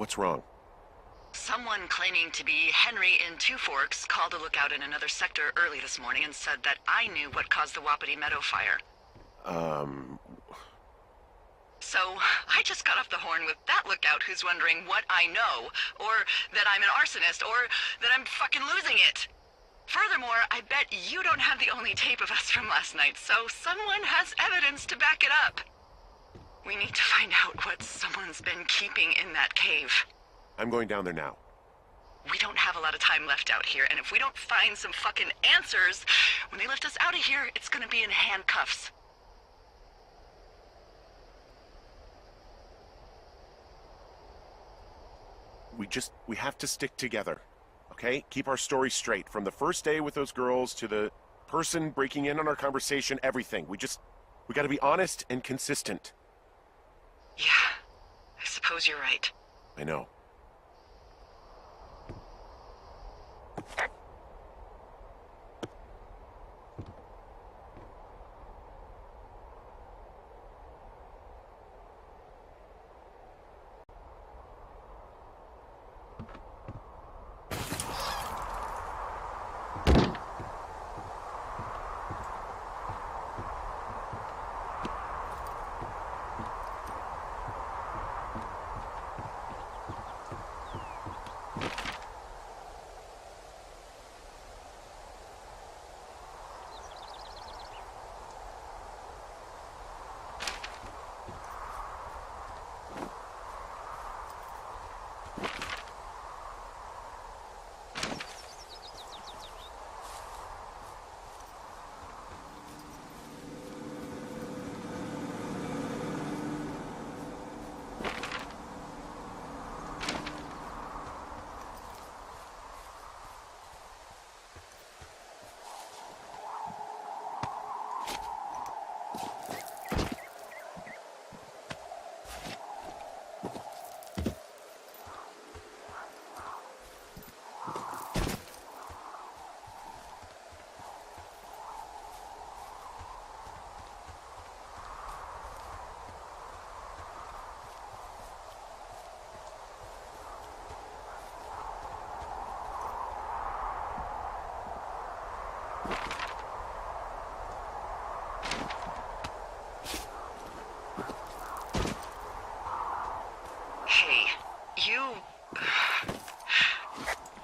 What's wrong? Someone claiming to be Henry in Two Forks called a lookout in another sector early this morning and said that I knew what caused the Wapiti Meadow fire. So, I just got off the horn with that lookout who's wondering what I know, or that I'm an arsonist, or that I'm fucking losing it. Furthermore, I bet you don't have the only tape of us from last night, so someone has evidence to back it up. We need to find out what someone's been keeping in that cave. I'm going down there now. We don't have a lot of time left out here, and if we don't find some fucking answers, when they lift us out of here, it's gonna be in handcuffs. We have to stick together, okay? Keep our story straight. From the first day with those girls to the person breaking in on our conversation, everything. We gotta be honest and consistent. Yeah, I suppose you're right. I know.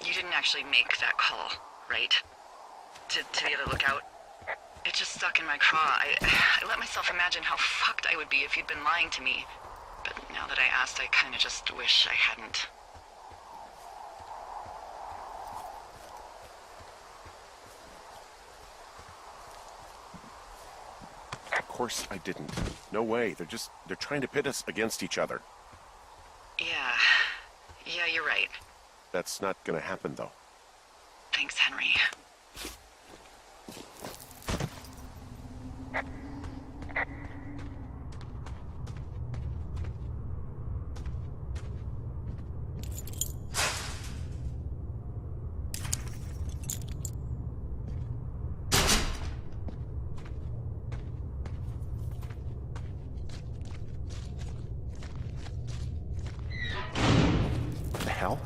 You didn't actually make that call, right? To the other lookout? It just stuck in my craw. I let myself imagine how fucked I would be if you'd been lying to me. But now that I asked, I kinda just wish I hadn't. Of course I didn't. No way. They're trying to pit us against each other. Yeah, you're right. That's not gonna happen, though. Thanks, Henry. Hell?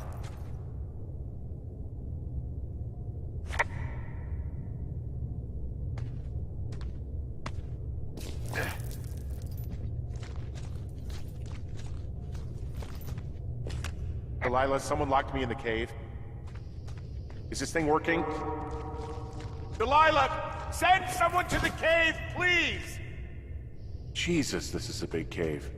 Delilah, someone locked me in the cave. Is this thing working? Delilah! Send someone to the cave, please! Jesus, this is a big cave.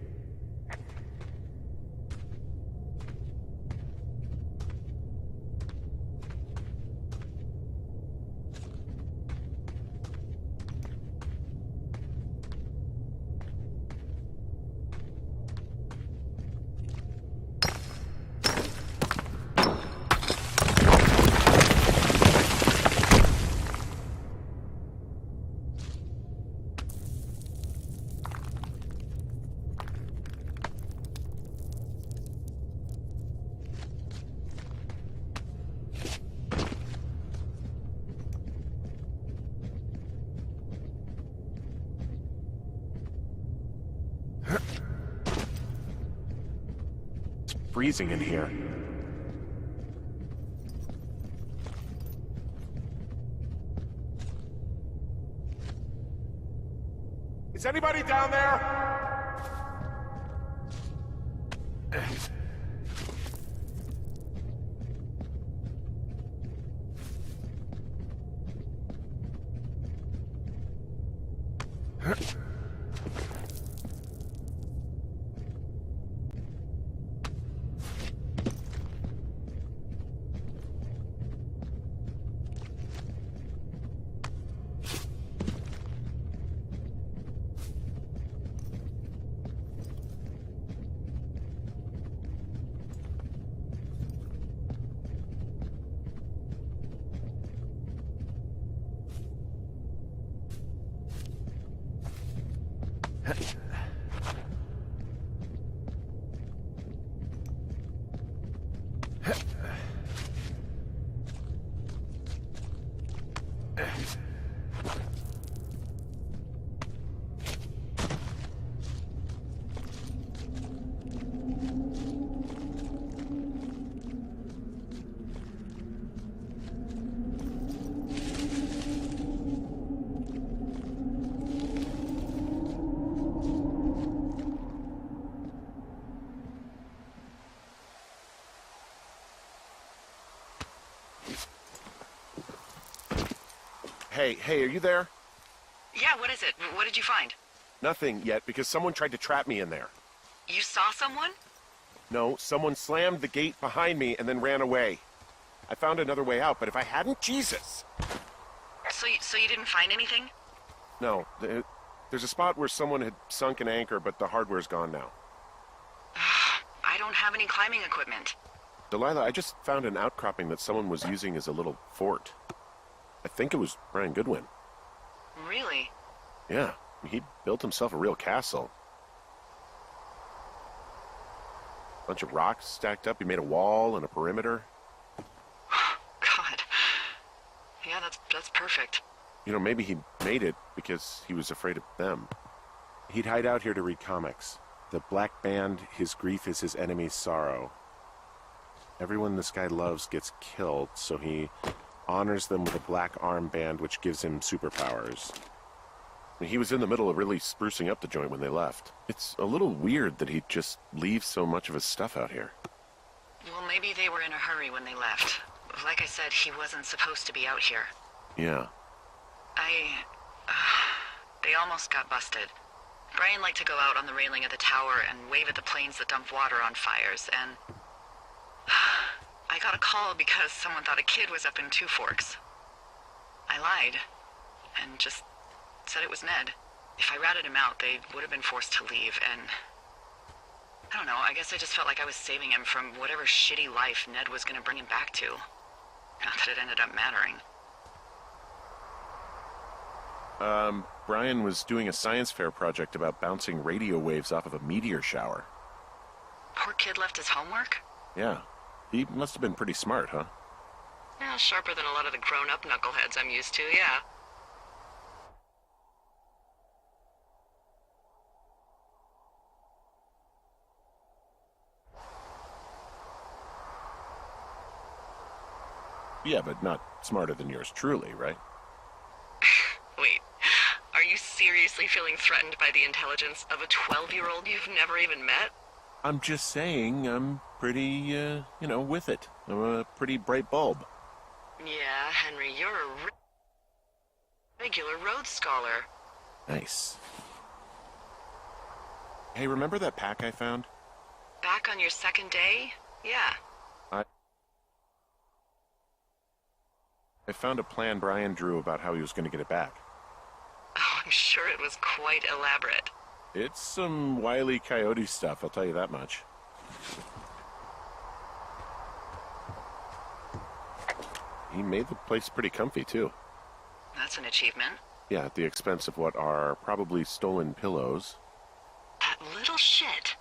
freezing in here. Is anybody down there? Hey, are you there? Yeah, what is it? What did you find? Nothing yet, because someone tried to trap me in there. You saw someone? No, someone slammed the gate behind me and then ran away. I found another way out, but if I hadn't, Jesus! So you didn't find anything? No, there's a spot where someone had sunk an anchor, but the hardware's gone now. I don't have any climbing equipment. Delilah, I just found an outcropping that someone was using as a little fort. I think it was Brian Goodwin. Really? Yeah, he built himself a real castle. Bunch of rocks stacked up. He made a wall and a perimeter. God. Yeah, that's perfect. You know, maybe he made it because he was afraid of them. He'd hide out here to read comics. The Black Band, his grief is his enemy's sorrow. Everyone this guy loves gets killed, so he honors them with a black armband which gives him superpowers. He was in the middle of really sprucing up the joint when they left. It's a little weird that he'd just leave so much of his stuff out here. Well, maybe they were in a hurry when they left. Like I said, he wasn't supposed to be out here. Yeah. They almost got busted. Brian liked to go out on the railing of the tower and wave at the planes that dump water on fires, and I got a call because someone thought a kid was up in Two Forks. I lied, and just said it was Ned. If I ratted him out, they would have been forced to leave, and I don't know, I guess I just felt like I was saving him from whatever shitty life Ned was gonna bring him back to. Not that it ended up mattering. Brian was doing a science fair project about bouncing radio waves off of a meteor shower. Poor kid left his homework? Yeah. He must have been pretty smart, huh? Yeah, sharper than a lot of the grown-up knuckleheads I'm used to, yeah. Yeah, but not smarter than yours truly, right? Wait, are you seriously feeling threatened by the intelligence of a 12-year-old you've never even met? I'm just saying I'm pretty, with it. I'm a pretty bright bulb. Yeah, Henry, you're a regular Rhodes Scholar. Nice. Hey, remember that pack I found? Back on your second day? Yeah. I found a plan Brian drew about how he was going to get it back. Oh, I'm sure it was quite elaborate. It's some Wile E. Coyote stuff, I'll tell you that much. He made the place pretty comfy, too. That's an achievement. Yeah, at the expense of what are probably stolen pillows. That little shit.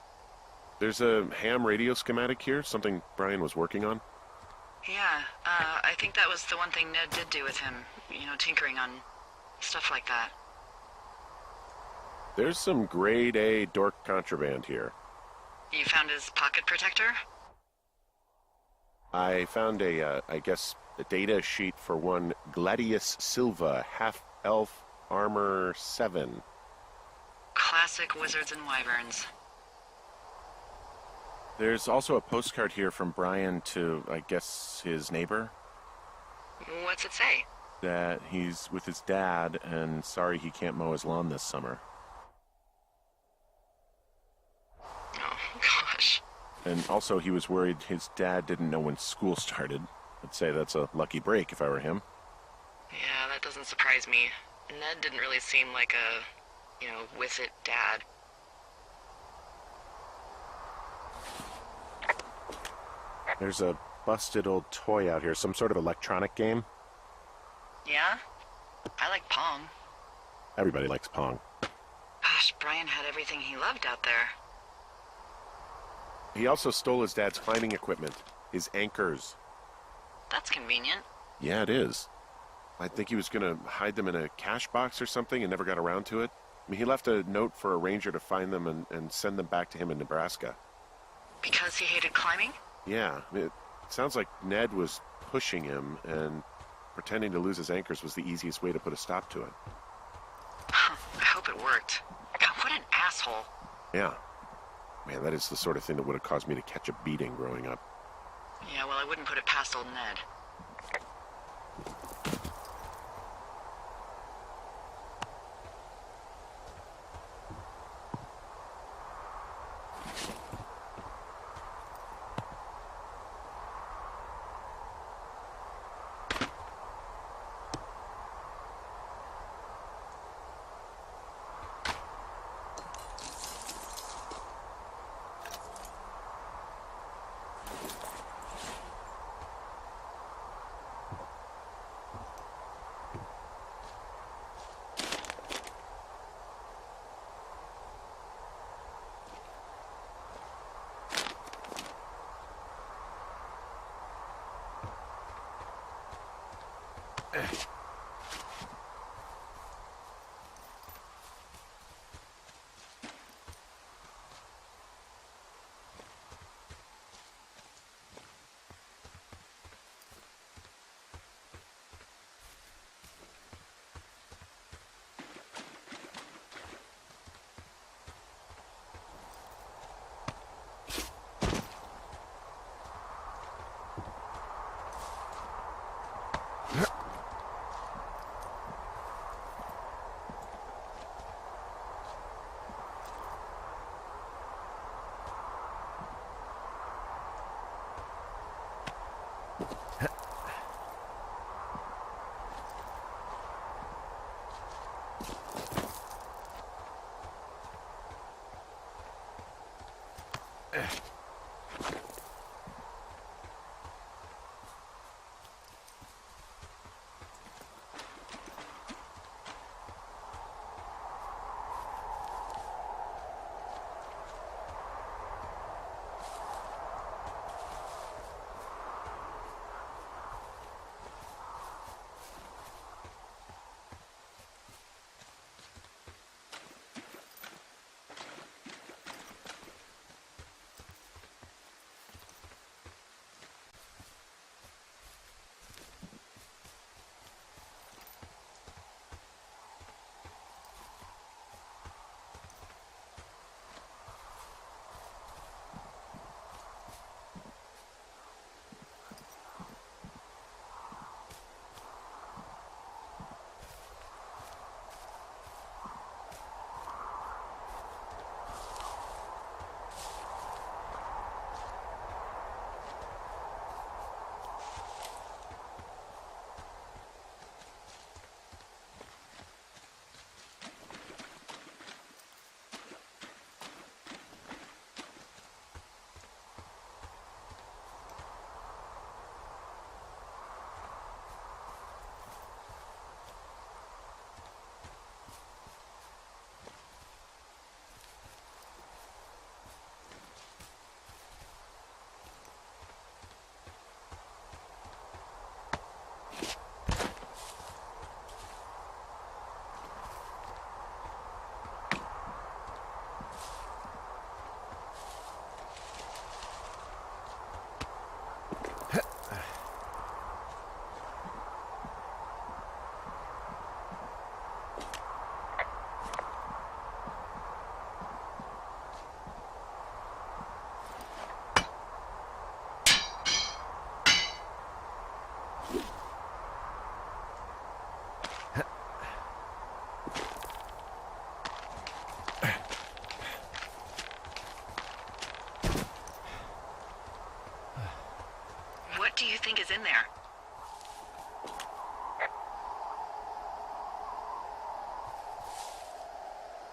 There's a ham radio schematic here, something Brian was working on. Yeah, I think that was the one thing Ned did do with him. You know, tinkering on stuff like that. There's some grade A dork contraband here. You found his pocket protector? I found I guess, a data sheet for one Gladius Silva, half-elf, armor 7. Classic wizards and wyverns. There's also a postcard here from Brian to, I guess, his neighbor. What's it say? That he's with his dad and sorry he can't mow his lawn this summer. Oh, gosh. And also he was worried his dad didn't know when school started. I'd say that's a lucky break if I were him. Yeah, that doesn't surprise me. Ned didn't really seem like a, with it dad. There's a busted old toy out here, some sort of electronic game. Yeah? I like Pong. Everybody likes Pong. Gosh, Brian had everything he loved out there. He also stole his dad's climbing equipment, his anchors. That's convenient. Yeah, it is. I think he was going to hide them in a cash box or something and never got around to it. I mean, he left a note for a ranger to find them and send them back to him in Nebraska. Because he hated climbing? Yeah, it sounds like Ned was pushing him, and pretending to lose his anchors was the easiest way to put a stop to it. I hope it worked. God, what an asshole. Yeah. Man, that is the sort of thing that would have caused me to catch a beating growing up. Yeah, well, I wouldn't put it past old Ned.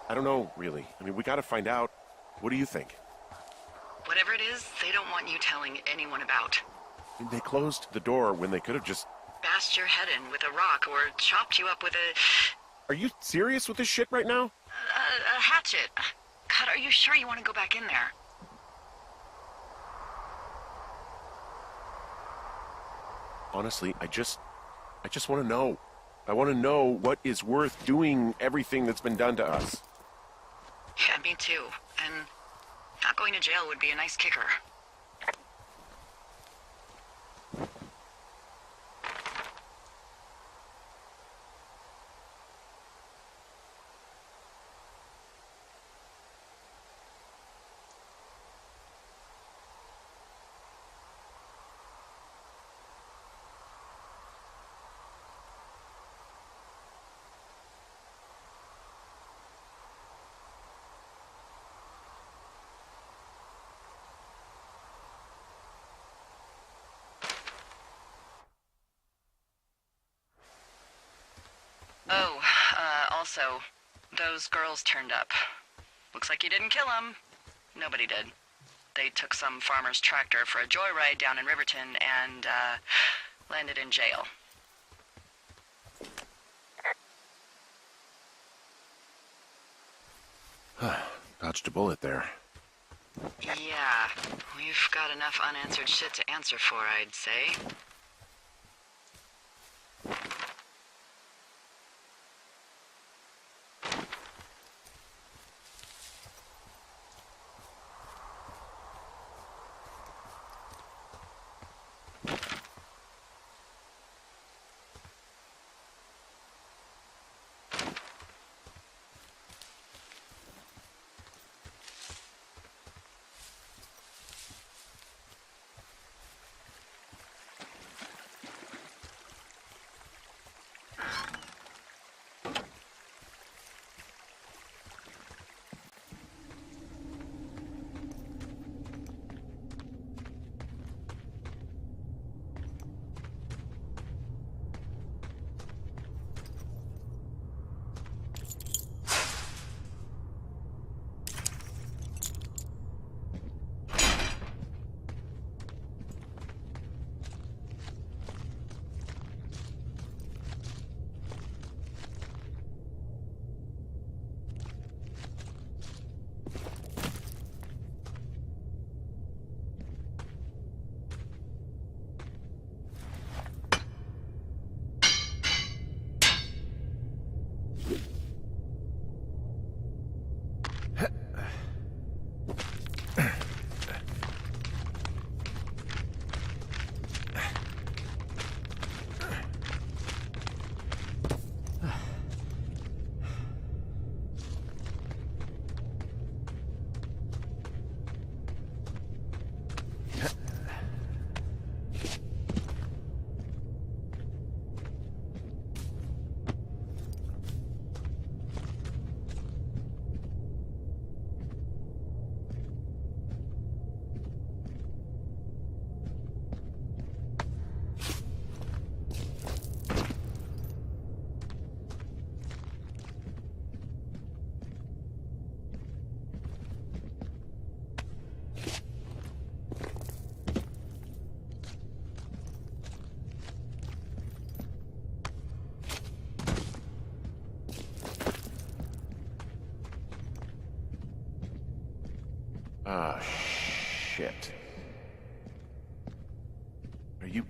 I don't know, really. I mean, we gotta find out. What do you think? Whatever it is, they don't want you telling anyone about. I mean, they closed the door when they could have just... Bashed your head in with a rock or chopped you up with Are you serious with this shit right now? a hatchet. God, are you sure you want to go back in there? Honestly, I just want to know. I want to know what is worth doing everything that's been done to us. Yeah, me too. And not going to jail would be a nice kicker. Oh, also, those girls turned up. Looks like you didn't kill them. Nobody did. They took some farmer's tractor for a joyride down in Riverton and, landed in jail. Dodged a bullet there. Yeah, we've got enough unanswered shit to answer for, I'd say. Ah, shit. Are you...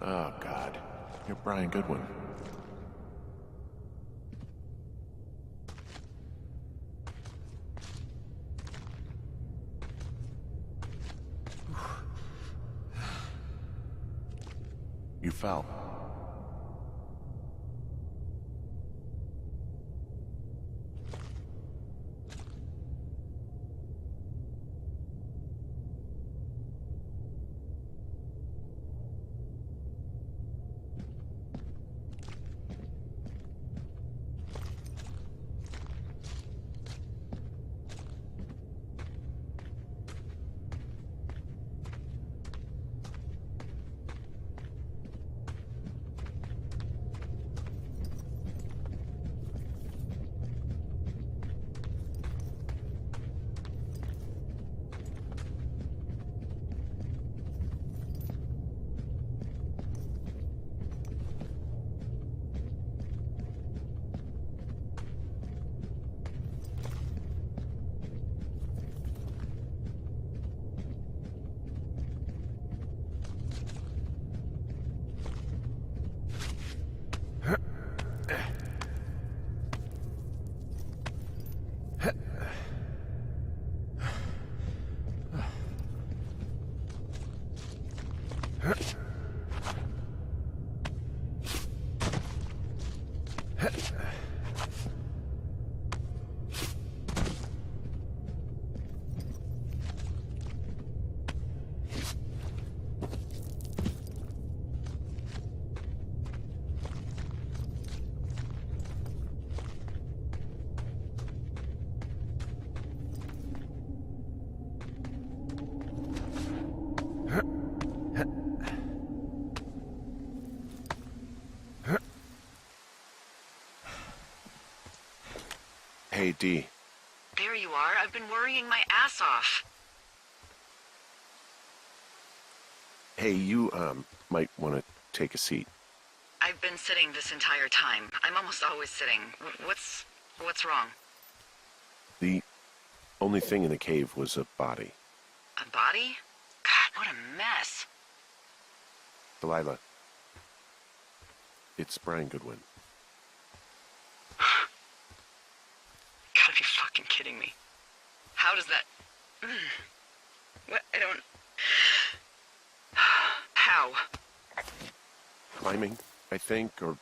Oh, God. You're Brian Goodwin. You fell. Hey, Dee. There you are. I've been worrying my ass off. Hey, you, might want to take a seat. I've been sitting this entire time. I'm almost always sitting. What's wrong? The only thing in the cave was a body. A body? God, what a mess. Delilah. It's Brian Goodwin. Gotta be fucking kidding me. How does that... What? I don't... How? Climbing, I think, or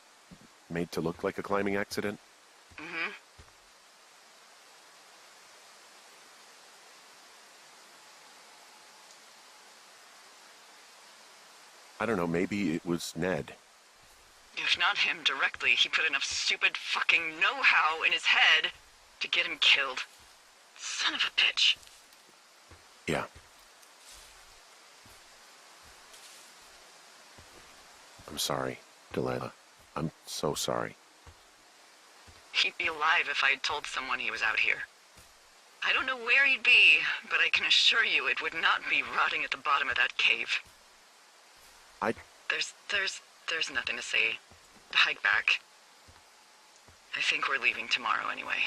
made to look like a climbing accident. Mm-hmm. I don't know, maybe it was Ned. If not him directly, he put enough stupid fucking know-how in his head to get him killed. Son of a bitch. Yeah. I'm sorry, Delilah. I'm so sorry. He'd be alive if I had told someone he was out here. I don't know where he'd be, but I can assure you it would not be rotting at the bottom of that cave. There's nothing to say. Hike back. I think we're leaving tomorrow anyway.